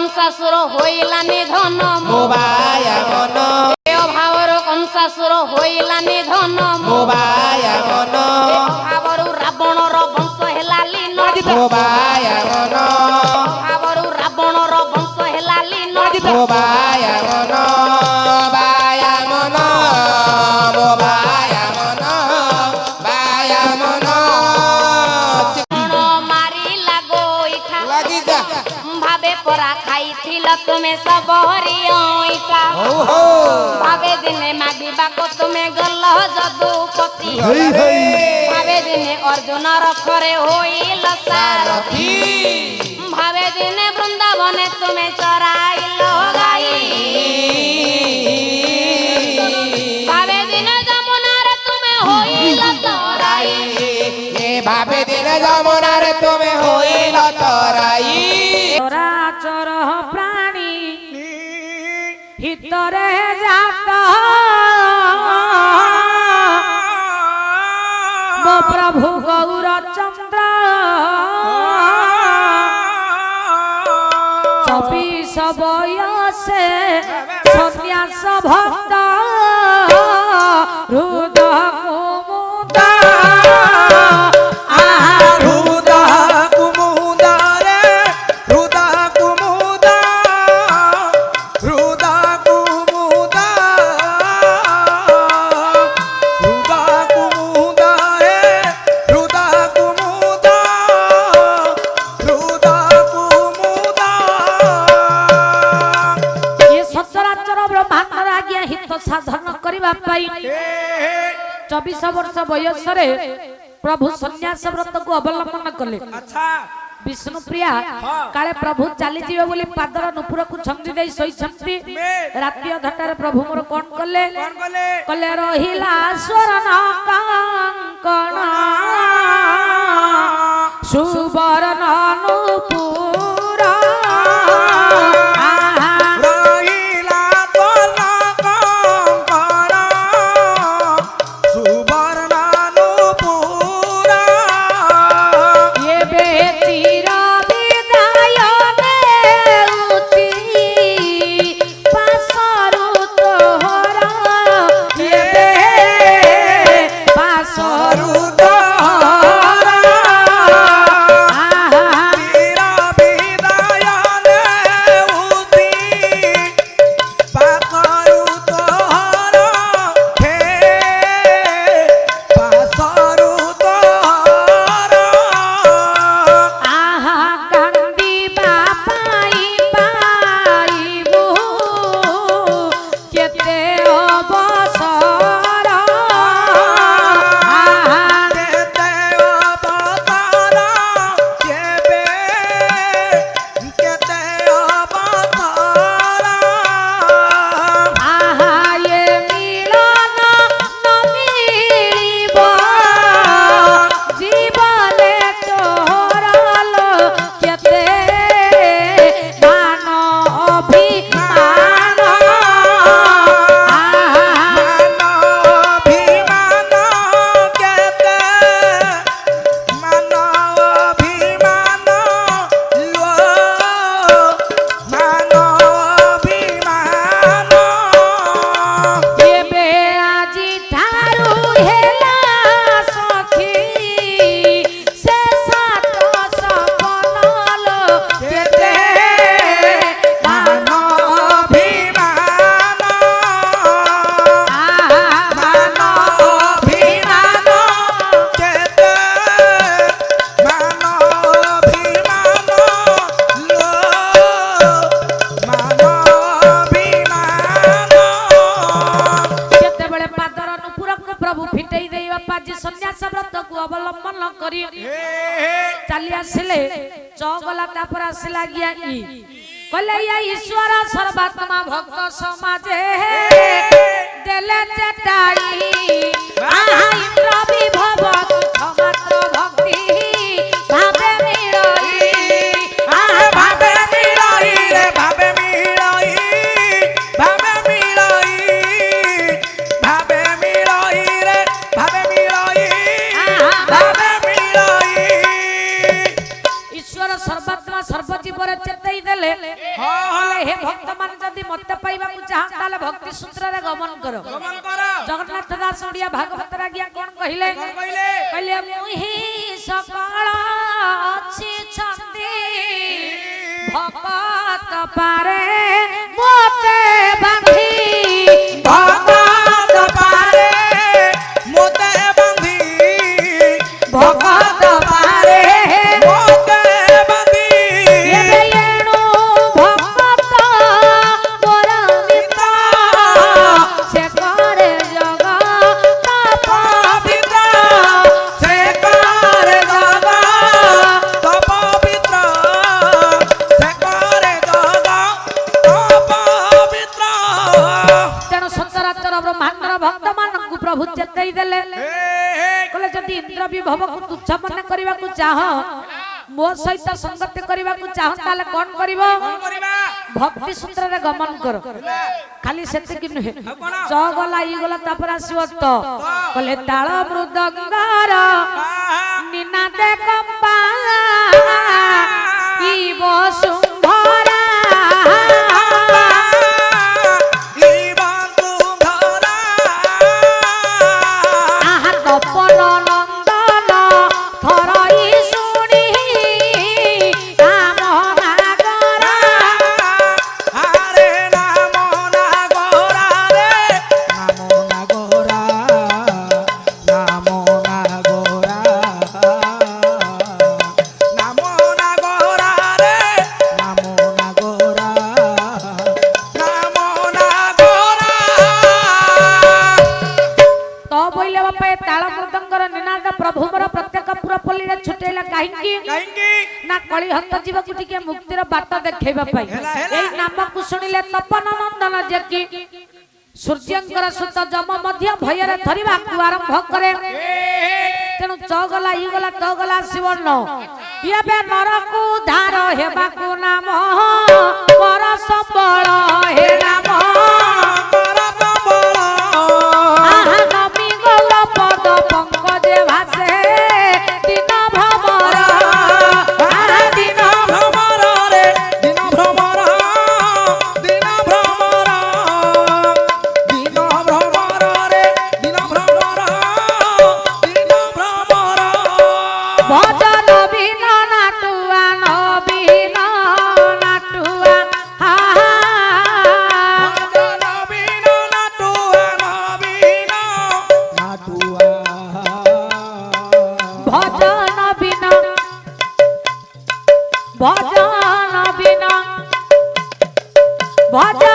कंसासुर होइला निधन मोबाया मन भावर कंसासुर होइला निधन मोबाया मन भावरु रावण रो वंश हेला लीन मोबाया मन भावरु रावण रो वंश हेला लीन मोबाया मन बाया मन मोबाया मन बाया मन मारी लागो इठा लगी जा भावे परा खाइथिल तुमे सब हरियइटा हो हो भावे दिने मागिबा को तुमे गल जदुपति भावे दिने अर्जुन रखरे होइल सारथी भावे दिने वृंदावन तुमे चराइल गाई भावे दिने जमुना रे तुमे होइल तराई ये भावे दिन जमुना रे तुमे होइल तराई चराचर प्राणी हितरे जात मो प्रभु गौर चंद्र 24 बयसे सन्यास भक्त हृदय कुमुदा साधन करने 24 वर्ष बयस प्रभु सन्यास व्रत को अवलंबन कले। विष्णुप्रिया काले प्रभु चली जीवे बोली पादर नुपुर को छंदी दे सोईछंती राति अधटारे प्रभु मोर कोन कले कले रहिला स्वर्ण कंकण सुवर्ण नुपुर चली आसिले चौगला तापर आसिला गया कले ईश्वर सर्वात्मा भक्त समाजे देले चटाई आहा इंद्र विभव मात्र भक्ति भावे मिलई आहा भावे मिलई रे भावे मिलई भावे मिलई भावे मिलई रे भावे मिलई भावे मिलई ईश्वर सर्वात्मा सर्वजीवर चेतई देले हां हे भक्त मान जदी मत पाइबा को चाह ताले भक्ति सूत्र रे गमन करो जगन्नाथ दास ओडिया भागवत रागिया कोन कहिले कहले मुहि सकल अछि छंदी भगत पारे मोते बांधी भगत पारे मोते बांधी भगत पारे मोते बांधी एनु भगत मोर मित्र से करे जगत पवित्र से करे जगत पवित्र से करे जगत पवित्र तेणु सचराचर ब्रह्मांडर भक्त मानू प्रभु चेताई देले कहले जदि इंद्र विभव को तुच्छ मन करबा को चाह मो सहित संगति करबा को चाह ताले कोन करबो भक्ति सूत्र रे गमन करो खाली सेते कि नहे च गला ई गला तापर आसीबो तो कहले ताळ मृदंगार निनादे कंपा ई वसुंधरा ना कली हत जीव को टिके मुक्तिर बाट देखैबा पाई एई नाम को सुनिले तपन नंदन जेकी सूर्यंकर सुत जम मध्य भयरे धरिबा को आरंभ करे तेनु चगला ई गला तगला शिवन एबे नरकु धार हेबा को नाम पर सबल हे नाम पर सबल आहा नमी गौर पद पंकज भासे दिन भ्रमर दिन भ्रमर रे दिन भ्रमर दिन भ्रमर दिन भ्रमर रे दिन भ्रमर दिन भ्रमर भजन बिना नाटुआ नबीन नाटुआ हा भजन बिना नाटुआ नबीन नाटुआ भजन बिना भजन बिना भजन